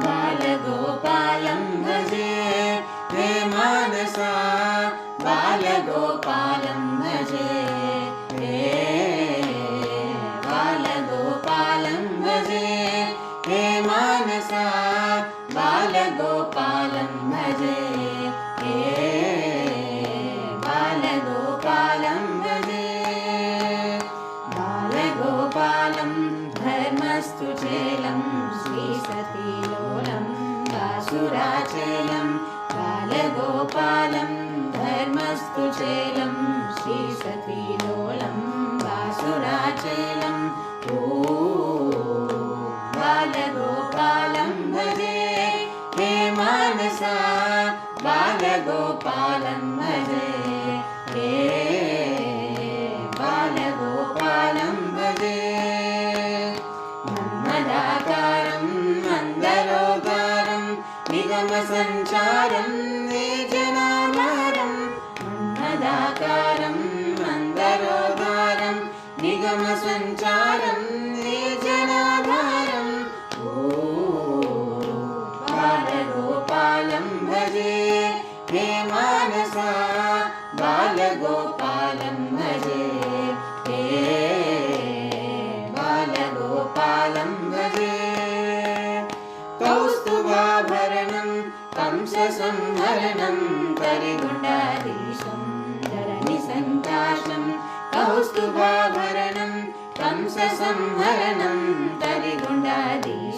बालगोपालं भजे हे मानसा बालगोपालं भजे हे बालगोपालं भजे हे मानसा बालगोपालं भजे हे बालगोपालं भजे बालगोपालं धर्मस्तु चेलं श्रीसतीलोलं वासुराचेलं बालगोपालं धर्मस्तु चेलं श्रीसतीलोलं वासुराचेलं बालगोपालं भजे हे मानसा बालगोपालं भजे हे बालगोपालं भजे मन्मदाकारं मन्दरोगारं निगमसञ्चारं निजनाधारं मन्मदाकारं मन्दरोगारं निगमसञ्चारं निजनाधारं बालगोपालं भजे हे मानसा बालगोपालं भजे हे बालगोपालं भजे कौस्तुभाभरणं कंससंहरणं तरिगुण्डाधीशं धरणिसङ्काशं कौस्तुभाभरणं कंससंहरणं तरिगुण्डाधीशं